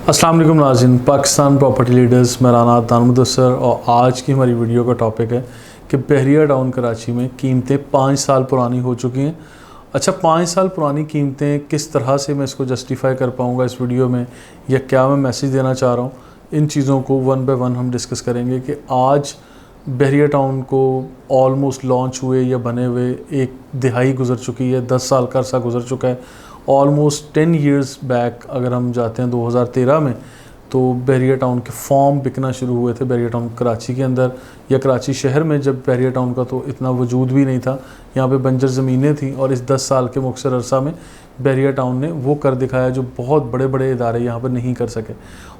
अस्सलाम वालेकुम नाज़रीन, पाकिस्तान प्रॉपर्टी लीडर्स मेरा नाम मुदस्सर और आज की हमारी वीडियो का टॉपिक है कि बहरिया टाउन कराची में कीमतें 5 साल पुरानी हो चुकी हैं। अच्छा, 5 साल पुरानी कीमतें किस तरह से मैं इसको जस्टिफाई कर पाऊँगा इस वीडियो में, या क्या मैं मैसेज देना चाह रहा हूँ, इन चीज़ों को वन बाय वन हम डिस्कस करेंगे कि आज बहरिया टाउन को ऑलमोस्ट लॉन्च हुए या बने हुए 1 दिहाई गुजर चुकी है, 10 साल का अरसा गुजर चुका है। ऑलमोस्ट 10 इयर्स बैक अगर हम जाते हैं 2013 में, तो बहरिया टाउन के फॉर्म बिकना शुरू हुए थे बहरिया टाउन कराची के अंदर या कराची शहर में। जब बहरिया टाउन का तो इतना वजूद भी नहीं था, यहाँ पे बंजर ज़मीनें थी और इस 10 साल के मुख्तर अरसा में बहरिया टाउन ने वो कर दिखाया जो बहुत बड़े बड़े इदारे यहाँ पर नहीं कर सके।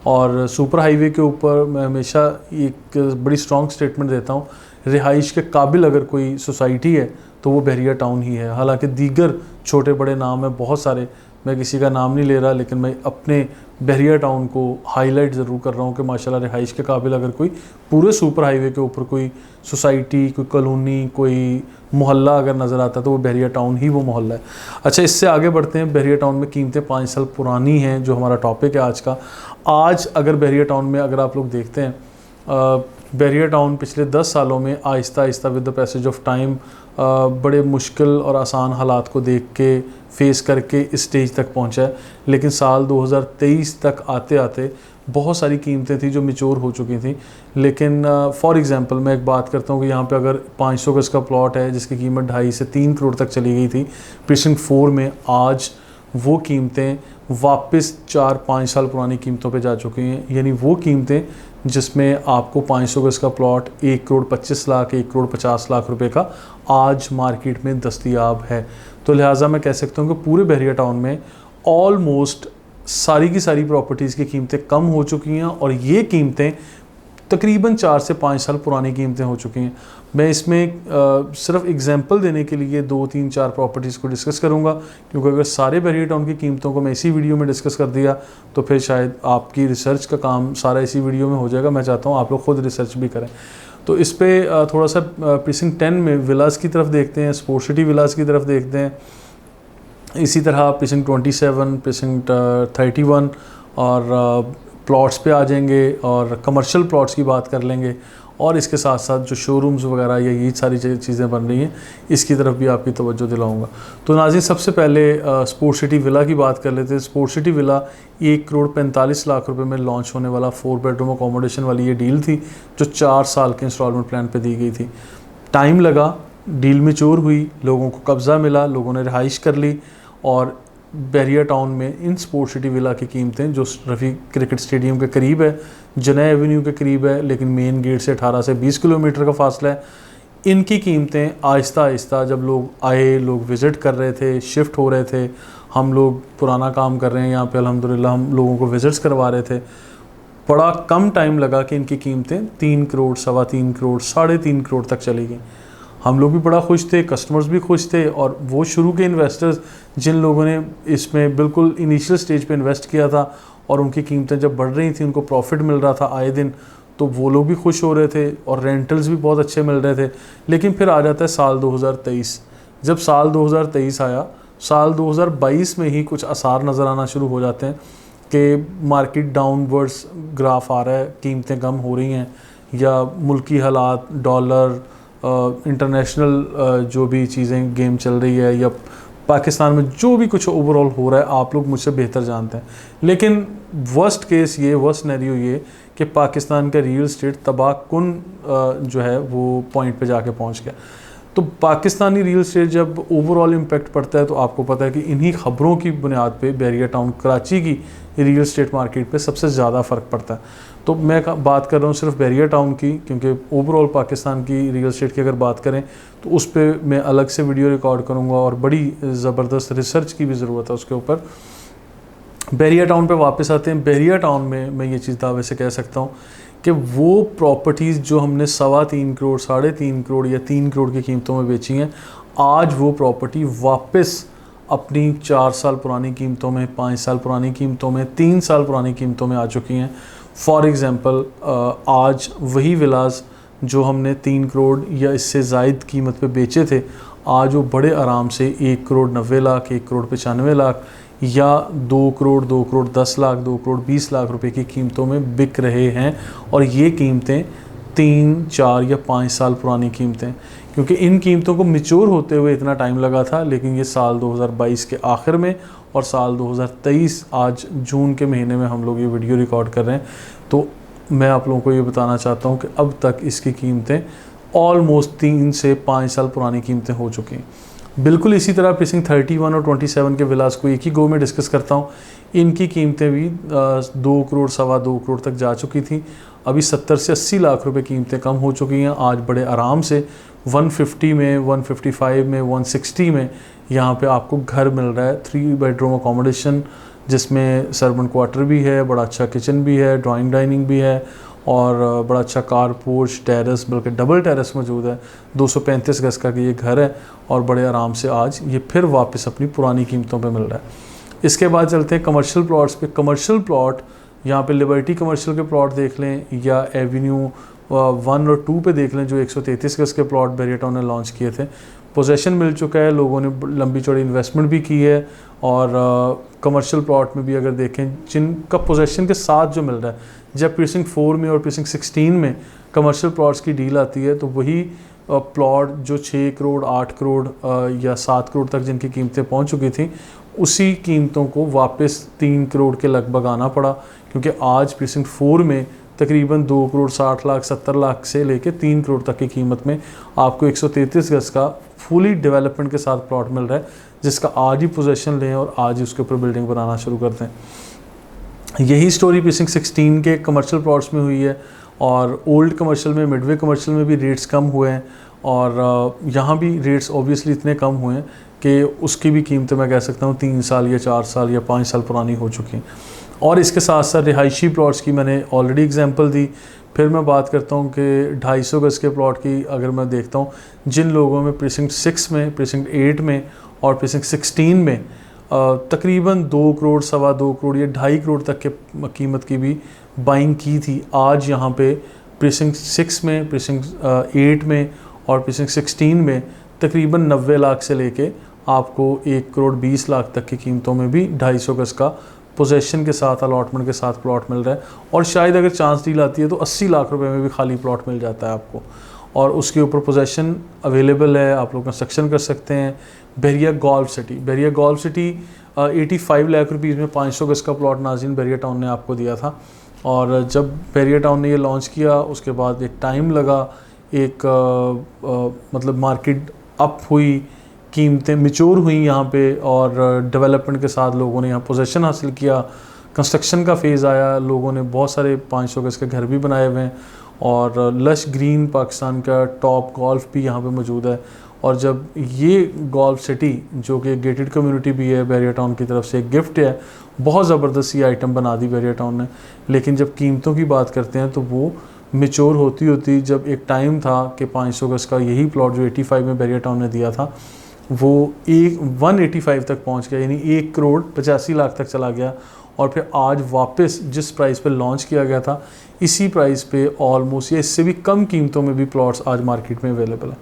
और सुपर हाईवे के ऊपर मैं हमेशा एक बड़ी स्ट्रॉन्ग स्टेटमेंट देता हूँ, रिहाइश के काबिल अगर कोई सोसाइटी है तो वो बहरिया टाउन ही है। हालांकि दीगर छोटे बड़े नाम हैं बहुत सारे, मैं किसी का नाम नहीं ले रहा, लेकिन मैं अपने बहरिया टाउन को हाईलाइट ज़रूर कर रहा हूँ कि माशाल्लाह रिहाइश के काबिल अगर कोई पूरे सुपर हाईवे के ऊपर कोई सोसाइटी, कोई कॉलोनी, कोई मोहल्ला अगर नज़र आता है तो वो बहरिया टाउन ही वो मोहल्ला है। अच्छा, इससे आगे बढ़ते हैं। बहरिया टाउन में कीमतें 5 साल पुरानी हैं, जो हमारा टॉपिक है आज का। आज अगर बहरिया टाउन में अगर आप लोग देखते हैं, बहरिया टाउन पिछले 10 सालों में Aahista Aahista with the passage of time बड़े मुश्किल और आसान हालात को देख के फेस करके इस स्टेज तक पहुंचा है। लेकिन साल 2023 तक आते आते बहुत सारी कीमतें थी जो मैच्योर हो चुकी थी। लेकिन फॉर एग्जांपल मैं एक बात करता हूँ कि यहाँ पे अगर 500 गज का प्लॉट है जिसकी कीमत 2.5 से 3 करोड़ तक चली गई थी प्रीसिंक्ट 4 में, आज वो कीमतें वापस 4-5 साल पुरानी कीमतों पे जा चुकी हैं। यानी वो कीमतें जिसमें आपको 500 गज का प्लॉट 1 करोड़ 25 लाख, 1 करोड़ 50 लाख रुपए का आज मार्केट में दस्तयाब है। तो लिहाजा मैं कह सकता हूँ कि पूरे बहरिया टाउन में ऑलमोस्ट सारी की सारी प्रॉपर्टीज़ की कीमतें कम हो चुकी हैं और ये कीमतें तकरीबन 4 से 5 साल पुरानी कीमतें हो चुकी हैं। मैं इसमें सिर्फ एग्जांपल देने के लिए 2, 3, 4 प्रॉपर्टीज़ को डिस्कस करूंगा, क्योंकि अगर सारे बहरिया टाउन की कीमतों को मैं इसी वीडियो में डिस्कस कर दिया तो फिर शायद आपकी रिसर्च का काम सारा इसी वीडियो में हो जाएगा। मैं चाहता हूँ आप लोग खुद रिसर्च भी करें। तो इस पर थोड़ा सा प्रीसिंक्ट 10 में विलास की तरफ देखते हैं, स्पोर्ट सिटी विलास की तरफ देखते हैं। इसी तरह प्रीसिंक्ट 27, प्रीसिंक्ट 31 और प्लॉट्स पे आ जाएंगे और कमर्शियल प्लॉट्स की बात कर लेंगे, और इसके साथ साथ जो शोरूम्स वगैरह या ये सारी चीज़ें बन रही हैं इसकी तरफ भी आपकी तवज्जो दिलाऊंगा। तो नाज़रीन, सबसे पहले स्पोर्ट सिटी विला की बात कर लेते हैं। Sport city villa 1 crore 45 lakh रुपए में लॉन्च होने वाला 4 बेडरूम अकोमोडेशन वाली ये डील थी जो 4 साल के इंस्टॉलमेंट प्लान पर दी गई थी। टाइम लगा, डील मैच्योर हुई, लोगों को कब्ज़ा मिला, लोगों ने रिहाइश कर ली और बहरिया टाउन में इन स्पोर्ट सिटी विला की कीमतें जो रफ़ी क्रिकेट स्टेडियम के करीब है, जनाह एवेन्यू के करीब है, लेकिन मेन गेट से 18 से 20 किलोमीटर का फासला है, इनकी कीमतें आहिस्ता आहिस्ता जब लोग आए, लोग विज़िट कर रहे थे, शिफ्ट हो रहे थे, हम लोग पुराना काम कर रहे हैं यहाँ पे अल्हम्दुलिल्लाह, हम लोगों को विज़िट्स करवा रहे थे, बड़ा कम टाइम लगा कि इनकी कीमतें 3 करोड़, 3.25 करोड़, 3.5 करोड़ तक चली गई। हम लोग भी बड़ा खुश थे, कस्टमर्स भी खुश थे, और वो शुरू के इन्वेस्टर्स जिन लोगों ने इसमें बिल्कुल इनिशियल स्टेज पे इन्वेस्ट किया था और उनकी कीमतें जब बढ़ रही थी, उनको प्रॉफिट मिल रहा था आए दिन, तो वो लोग भी खुश हो रहे थे और रेंटल्स भी बहुत अच्छे मिल रहे थे। लेकिन फिर आ जाता है साल 2023। जब साल 2023 आया, साल 2022 में ही कुछ आसार नज़र आना शुरू हो जाते हैं कि मार्केट डाउनवर्ड्स ग्राफ आ रहा है, कीमतें कम हो रही हैं, या मुल्की हालात, डॉलर, इंटरनेशनल जो भी चीज़ें गेम चल रही है, या पाकिस्तान में जो भी कुछ ओवरऑल हो रहा है, आप लोग मुझसे बेहतर जानते हैं। लेकिन वर्स्ट केस ये, वर्स्ट सिनेरियो ये कि पाकिस्तान का रियल एस्टेट तबाहकुन जो है वो पॉइंट पे जाके पहुंच गया। तो पाकिस्तानी रियल एस्टेट जब ओवरऑल इम्पैक्ट पड़ता है तो आपको पता है कि इन्हीं ख़बरों की बुनियाद पे बहरिया टाउन कराची की रियल एस्टेट मार्केट पे सबसे ज़्यादा फ़र्क पड़ता है। तो मैं बात कर रहा हूँ सिर्फ बहरिया टाउन की, क्योंकि ओवरऑल पाकिस्तान की रियल एस्टेट की अगर बात करें तो उस पर मैं अलग से वीडियो रिकॉर्ड करूँगा और बड़ी ज़बरदस्त रिसर्च की भी ज़रूरत है उसके ऊपर। बहरिया टाउन पे वापस आते हैं। बहरिया टाउन में मैं ये चीज़ दावे से कह सकता हूँ कि वो प्रॉपर्टीज़ जो हमने 3.25 करोड़, 3.5 करोड़ या 3 करोड़ की कीमतों में बेची हैं, आज वो प्रॉपर्टी वापस अपनी 4 साल पुरानी कीमतों में, 5 साल पुरानी कीमतों में, 3 साल पुरानी कीमतों में आ चुकी हैं। फॉर एग्ज़ाम्पल, आज वही विलास जो हमने 3 करोड़ या इससे ज़ायद कीमत पे बेचे थे, आज वो बड़े आराम से 1 करोड़ 90 लाख, 1 करोड़ 95 लाख, या 2 करोड़, 2 करोड़ 10 लाख, 2 करोड़ 20 लाख रुपए की कीमतों में बिक रहे हैं। और ये कीमतें 3, 4 या 5 साल पुरानी कीमतें, क्योंकि इन कीमतों को मैच्योर होते हुए इतना टाइम लगा था, लेकिन ये साल 2022 के आखिर में और साल 2023 आज जून के महीने में हम लोग ये वीडियो रिकॉर्ड कर रहे हैं। तो मैं आप लोगों को ये बताना चाहता हूँ कि अब तक इसकी कीमतें ऑलमोस्ट 3 से 5 साल पुरानी कीमतें हो चुकी हैं। बिल्कुल इसी तरह प्रीसिंक्ट 31 और 27 के विलास को एक ही गो में डिस्कस करता हूँ। इनकी कीमतें भी 2 करोड़, 2.25 करोड़ तक जा चुकी थी। अभी 70 से 80 लाख रुपए कीमतें कम हो चुकी हैं। आज बड़े आराम से 150 में, 155 में, 160 में यहाँ पे आपको घर मिल रहा है। 3 बेडरूम अकोमोडेशन जिसमें सर्वेंट क्वार्टर भी है, बड़ा अच्छा किचन भी है, ड्राइंग डाइनिंग भी है और बड़ा अच्छा कार पोर्च, टेरेस, बल्कि डबल टेरेस मौजूद है। 235 गज का ये घर है और बड़े आराम से आज ये फिर वापस अपनी पुरानी कीमतों पे मिल रहा है। इसके बाद चलते हैं कमर्शियल प्लॉट्स पे। कमर्शियल प्लॉट यहाँ पे लिबर्टी कमर्शियल के प्लॉट देख लें या एवेन्यू 1 और 2 पे देख लें, जो 133 गज के प्लॉट बैरियर टाउन ने लॉन्च किए थे। पोजेशन मिल चुका है, लोगों ने लंबी चौड़ी इन्वेस्टमेंट भी की है। और कमर्शियल प्लॉट में भी अगर देखें जिनका पोजेशन के साथ जो मिल रहा है, जब प्रीसिंक्ट 4 में और प्रीसिंक्ट 16 में कमर्शियल प्लॉट्स की डील आती है तो वही प्लॉट जो 6 करोड़, 8 करोड़ या 7 करोड़ तक जिनकी कीमतें पहुंच चुकी थी, उसी कीमतों को वापस 3 करोड़ के लगभग आना पड़ा, क्योंकि आज प्रीसिंक्ट 4 में तकरीबन 2 करोड़ 60 लाख, 70 लाख से लेके 3 करोड़ तक की कीमत में आपको 133 गज का फुली डेवलपमेंट के साथ प्लॉट मिल रहा है, जिसका आज ही पोजेसन लें और आज ही उसके ऊपर बिल्डिंग बनाना शुरू कर दें। यही स्टोरी प्रीसिंक्ट 16 के कमर्शियल प्लॉट्स में हुई है और ओल्ड कमर्शियल में, मिडवे कमर्शियल में भी रेट्स कम हुए हैं और यहाँ भी रेट्स ऑब्वियसली इतने कम हुए हैं कि उसकी भी कीमतें मैं कह सकता हूँ 3 साल या 4 साल या 5 साल पुरानी हो चुकी हैं। और इसके साथ साथ रिहायशी प्लॉट्स की मैंने ऑलरेडी एग्जांपल दी। फिर मैं बात करता हूँ कि 250 गज के प्लॉट की अगर मैं देखता हूँ, जिन लोगों में प्रीसिंक्ट 6 में, प्रीसिंक्ट 8 में और प्रीसिंक्ट 16 में तकरीबन 2 करोड़, 2.25 करोड़ या 2.5 करोड़ तक के कीमत की भी बाइंग की थी, आज यहाँ पे प्रीसिंक्ट 6 में, प्रीसिंक्ट 8 में और प्रीसिंक्ट 16 में तकरीबन 90 लाख से लेके आपको 1 करोड़ 20 लाख तक की कीमतों में भी 250 गज का पोजेशन के साथ, अलॉटमेंट के साथ प्लॉट मिल रहा है। और शायद अगर चांस डील आती है तो 80 लाख रुपए में भी खाली प्लॉट मिल जाता है आपको, और उसके ऊपर पोजेशन अवेलेबल है, आप लोग कंस्ट्रक्शन कर सकते हैं। Bairiya golf city, Bairiya golf city 85 lakh rupees में 500 गज का प्लॉट नाज़रीन बैरिया टाउन ने आपको दिया था। और जब बैरिया टाउन ने ये लॉन्च किया उसके बाद एक टाइम लगा, एक मतलब मार्केट अप हुई, कीमतें मैच्योर हुई यहाँ पे और डेवलपमेंट के साथ लोगों ने यहाँ पोजीशन हासिल किया, कंस्ट्रक्शन का फेज़ आया, लोगों ने बहुत सारे 500 गज के घर भी बनाए हुए हैं और लश ग्रीन पाकिस्तान का टॉप गोल्फ भी यहाँ पे मौजूद है। और जब ये गोल्फ सिटी जो कि गेटेड कम्युनिटी भी है, बैरिया टाउन की तरफ से एक गिफ्ट है, बहुत ज़बरदस्त ये आइटम बना दी बैरिया टाउन ने। लेकिन जब कीमतों की बात करते हैं तो वो मैच्योर होती होती, जब एक टाइम था कि 500 गज का यही प्लॉट जो 85 में बैरिया टाउन ने दिया था वो 185 तक पहुंच गया, यानी 1 करोड़ 85 लाख तक चला गया। और फिर आज वापस जिस प्राइस पे लॉन्च किया गया था इसी प्राइस पे ऑलमोस्ट या इससे भी कम कीमतों में भी प्लॉट्स आज मार्केट में अवेलेबल है।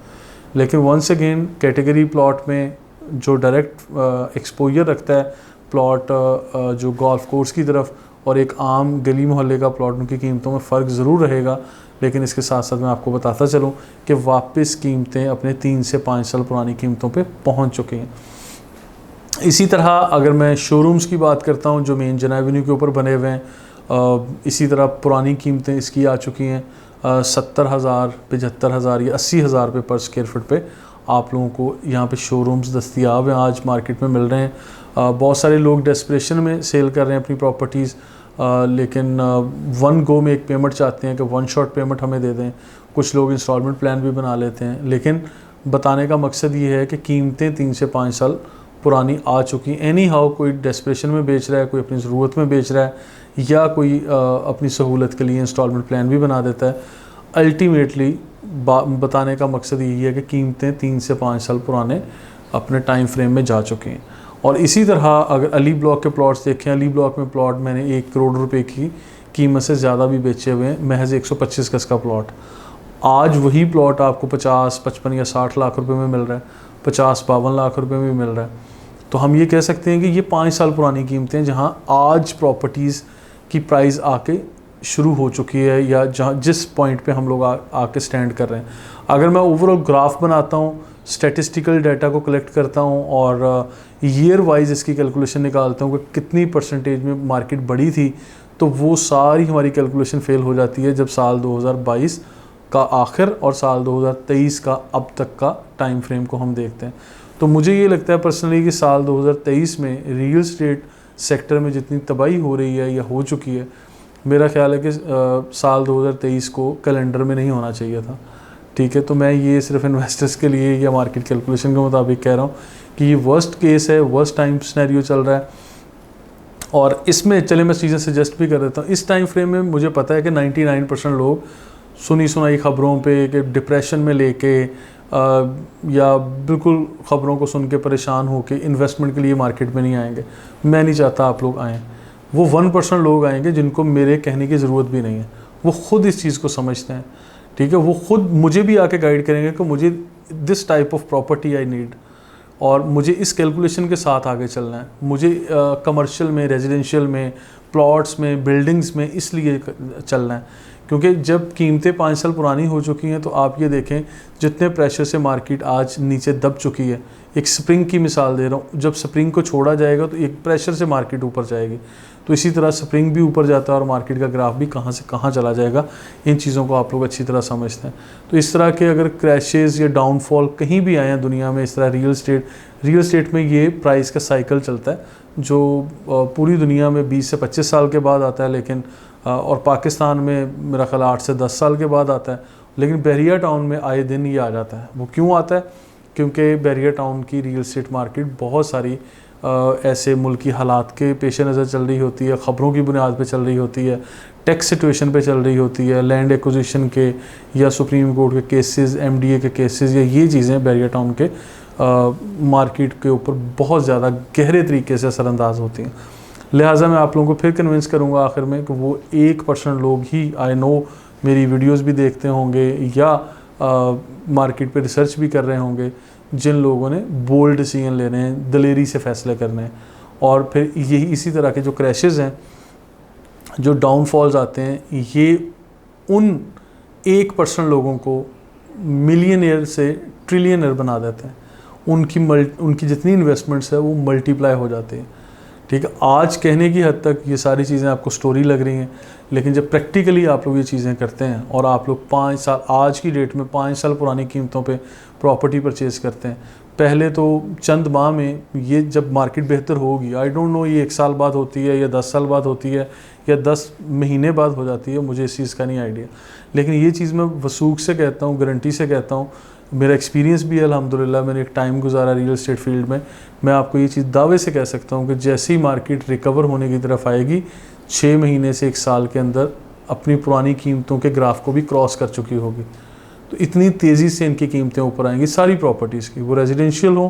लेकिन वंस अगेन कैटेगरी प्लॉट में जो डायरेक्ट एक्सपोजर रखता है प्लॉट जो गोल्फ कोर्स की तरफ और एक आम गली मोहल्ले का प्लॉट, उनकी कीमतों में फ़र्क ज़रूर रहेगा। लेकिन इसके साथ साथ मैं आपको बताता चलूँ कि वापस कीमतें अपने 3 से 5 साल पुरानी कीमतों पे पहुंच चुकी हैं। इसी तरह अगर मैं शोरूम्स की बात करता हूं जो मेन जन एवेन्यू के ऊपर बने हुए हैं, इसी तरह पुरानी कीमतें इसकी आ चुकी हैं 70,000, 75,000 या 80,000 रुपये पर स्क्वायर फुट पे आप लोगों को यहाँ पे शोरूम्स दस्तियाब हैं, आज मार्केट में मिल रहे हैं। बहुत सारे लोग डेस्परेशन में सेल कर रहे हैं अपनी प्रॉपर्टीज़, लेकिन वन गो में एक पेमेंट चाहते हैं कि वन शॉट पेमेंट हमें दे दें। कुछ लोग इंस्टॉलमेंट प्लान भी बना लेते हैं, लेकिन बताने का मकसद ये है कि कीमतें 3 से 5 साल पुरानी आ चुकी। एनी हाउ कोई डेस्परेशन में बेच रहा है, कोई अपनी ज़रूरत में बेच रहा है या कोई अपनी सहूलत के लिए इंस्टॉलमेंट प्लान भी बना देता है। अल्टीमेटली बताने का मकसद यही है कि कीमतें 3 से 5 साल पुराने अपने टाइम फ्रेम में जा चुके हैं। और इसी तरह अगर अली ब्लॉक के प्लॉट्स देखें, अली ब्लॉक में प्लॉट मैंने 1 करोड़ रुपए की कीमत से ज़्यादा भी बेचे हुए हैं, महज 125 गज का प्लॉट। आज वही प्लॉट आपको 50, 55 या 60 लाख रुपए में मिल रहा है, 50-52 लाख रुपए में मिल रहा है। तो हम ये कह सकते हैं कि ये 5 साल पुरानी कीमतें हैं जहाँ आज प्रॉपर्टीज़ की प्राइस आके शुरू हो चुकी है, या जहाँ जिस पॉइंट पे हम लोग आके स्टैंड कर रहे हैं। अगर मैं ओवरऑल ग्राफ बनाता हूँ, स्टैटिस्टिकल डाटा को कलेक्ट करता हूँ और ईयर वाइज इसकी कैलकुलेशन निकालता हूँ कि कितनी परसेंटेज में मार्केट बढ़ी थी, तो वो सारी हमारी कैलकुलेशन फेल हो जाती है जब साल 2022 का आखिर और साल 2023 का अब तक का टाइम फ्रेम को हम देखते हैं। तो मुझे ये लगता है पर्सनली कि साल 2023 में रियल एस्टेट सेक्टर में जितनी तबाही हो रही है या हो चुकी है, मेरा ख्याल है कि साल 2023 को कैलेंडर में नहीं होना चाहिए था। ठीक है, तो मैं ये सिर्फ इन्वेस्टर्स के लिए या मार्केट कैलकुलेशन के मुताबिक कह रहा हूँ कि ये वर्स्ट केस है, वर्स्ट टाइम सिनेरियो चल रहा है। और इसमें चले मैं चीज़ें सजेस्ट भी कर देता हूँ। इस टाइम फ्रेम में मुझे पता है कि 99% लोग सुनी सुनाई ख़बरों पे कि डिप्रेशन में लेके या बिल्कुल ख़बरों को सुन के परेशान हो के इन्वेस्टमेंट के लिए मार्केट में नहीं आएंगे। मैं नहीं चाहता आप लोग आएँ। वो 1% लोग आएंगे जिनको मेरे कहने की ज़रूरत भी नहीं है, वो ख़ुद इस चीज़ को समझते हैं। ठीक है, वो ख़ुद मुझे भी आके गाइड करेंगे कि मुझे this type of property I need और मुझे इस कैलकुलेशन के साथ आगे चलना है। मुझे कमर्शियल में, रेजिडेंशियल में, प्लॉट्स में, बिल्डिंग्स में इसलिए चलना है क्योंकि जब कीमतें 5 साल पुरानी हो चुकी हैं तो आप ये देखें जितने प्रेशर से मार्केट आज नीचे दब चुकी है। एक स्प्रिंग की मिसाल दे रहा हूँ, जब स्प्रिंग को छोड़ा जाएगा तो एक प्रेशर से मार्केट ऊपर जाएगी, तो इसी तरह स्प्रिंग भी ऊपर जाता है और मार्केट का ग्राफ भी कहाँ से कहाँ चला जाएगा। इन चीज़ों को आप लोग अच्छी तरह समझते हैं। तो इस तरह के अगर क्रैशेज़ या डाउनफॉल कहीं भी आए हैं दुनिया में, इस तरह रियल एस्टेट में ये प्राइस का साइकिल चलता है जो पूरी दुनिया में 20 से 25 साल के बाद आता है, लेकिन और पाकिस्तान में मेरा ख्याल 8 से 10 साल के बाद आता है, लेकिन बहरिया टाउन में आए दिन ये आ जाता है। वो क्यों आता है? क्योंकि बहरिया टाउन की रियल एस्टेट मार्केट बहुत सारी ऐसे मुल्की हालात के पेश नज़र चल रही होती है, ख़बरों की बुनियाद पे चल रही होती है, टैक्स सिचुएशन पे चल रही होती है, लैंड एक्विजिशन के या सुप्रीम कोर्ट के केसेस, MDA के केसेस, या ये चीज़ें बहरिया टाउन के मार्केट के ऊपर बहुत ज़्यादा गहरे तरीके से असरअंदाज होती हैं। लिहाजा मैं आप लोगों को फिर कन्विंस करूँगा आखिर में कि वो 1% लोग ही, आई नो मेरी वीडियोस भी देखते होंगे या मार्केट पे रिसर्च भी कर रहे होंगे, जिन लोगों ने बोल्ड डिसीजन लेने हैं, दलेरी से फ़ैसले करने हैं। और फिर यही इसी तरह के जो क्रैशेज़ हैं, जो डाउनफॉल्स आते हैं, ये उन 1% लोगों को मिलियनियर से ट्रिलियनर बना देते हैं। उनकी जितनी इन्वेस्टमेंट्स है वो मल्टीप्लाई हो जाती है। ठीक है, आज कहने की हद तक ये सारी चीज़ें आपको स्टोरी लग रही हैं, लेकिन जब प्रैक्टिकली आप लोग ये चीज़ें करते हैं और आप लोग 5 साल, आज की डेट में 5 साल पुरानी कीमतों पे प्रॉपर्टी परचेज़ करते हैं, पहले तो चंद माह में, ये जब मार्केट बेहतर होगी, आई डोंट नो ये 1 साल बाद होती है या 10 साल बाद होती है या 10 महीने बाद हो जाती है, मुझे इस चीज़ का नहीं आइडिया, लेकिन ये चीज़ मैं वसूख से कहता हूँ, गारंटी से कहता हूँ। मेरा एक्सपीरियंस भी है अल्हम्दुलिल्लाह, मैंने एक टाइम गुजारा रियल एस्टेट फील्ड में। मैं आपको ये चीज़ दावे से कह सकता हूँ कि जैसे ही मार्केट रिकवर होने की तरफ आएगी, 6 महीने से 1 साल के अंदर अपनी पुरानी कीमतों के ग्राफ को भी क्रॉस कर चुकी होगी। तो इतनी तेज़ी से इनकी कीमतें ऊपर आएंगी सारी प्रॉपर्टीज़ की, वो रेजिडेंशियल हो,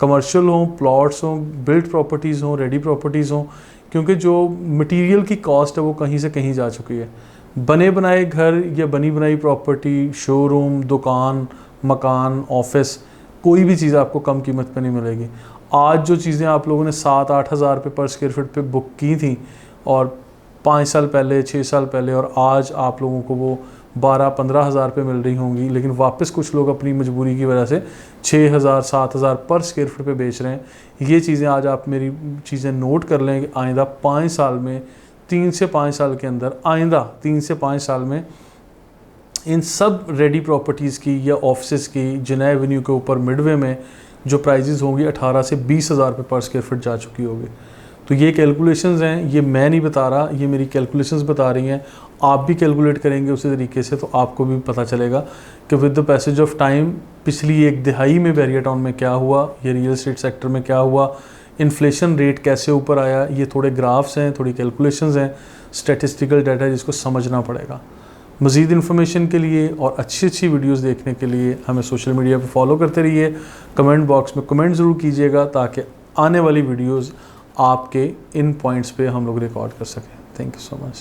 कमर्शियल हो, प्लॉट्स हों, बिल्ट प्रॉपर्टीज़ हों, रेडी प्रॉपर्टीज़ हों, क्योंकि जो मटीरियल की कॉस्ट है वो कहीं से कहीं जा चुकी है। बने बनाए घर या बनी बनाई प्रॉपर्टी, शोरूम, दुकान, मकान, ऑफिस, कोई भी चीज़ आपको कम कीमत पे नहीं मिलेगी। आज जो चीज़ें आप लोगों ने 7-8 हज़ार रुपये पर स्क्वायर फीट पे बुक की थी और 5 साल पहले, 6 साल पहले, और आज आप लोगों को वो 12-15 हज़ार रुपये मिल रही होंगी, लेकिन वापस कुछ लोग अपनी मजबूरी की वजह से 6,000-7,000 पर स्क्वायर फीट पे बेच रहे हैं। ये चीज़ें आज आप मेरी चीज़ें नोट कर लें कि आइंदा 5 साल में, 3 से 5 साल के अंदर, आइंदा 3 से 5 साल में इन सब रेडी प्रॉपर्टीज़ की या ऑफिस की जिना एवेन्यू के ऊपर मिडवे में जो प्राइजेज़ होंगी 18 से 20 हज़ार रुपये पर स्क्वायर फीट जा चुकी होगी। तो ये कैलकुलेशंस हैं, ये मैं नहीं बता रहा, ये मेरी कैलकुलेशंस बता रही हैं। आप भी कैलकुलेट करेंगे उसी तरीके से तो आपको भी पता चलेगा कि with the passage of time पिछली 1 दिहाई में बहरिया टाउन में क्या हुआ, ये रियल एस्टेट सेक्टर में क्या हुआ, इन्फ्लेशन रेट कैसे ऊपर आया। ये थोड़े ग्राफ्स हैं, थोड़ी कैलकुलेशंस हैं, स्टैटिस्टिकल डाटा जिसको समझना पड़ेगा। मज़ीद इन्फॉर्मेशन के लिए और अच्छी अच्छी वीडियोस देखने के लिए हमें सोशल मीडिया पे फॉलो करते रहिए। कमेंट बॉक्स में कमेंट ज़रूर कीजिएगा ताकि आने वाली वीडियोस आपके इन पॉइंट्स पे हम लोग रिकॉर्ड कर सकें। Thank you so much.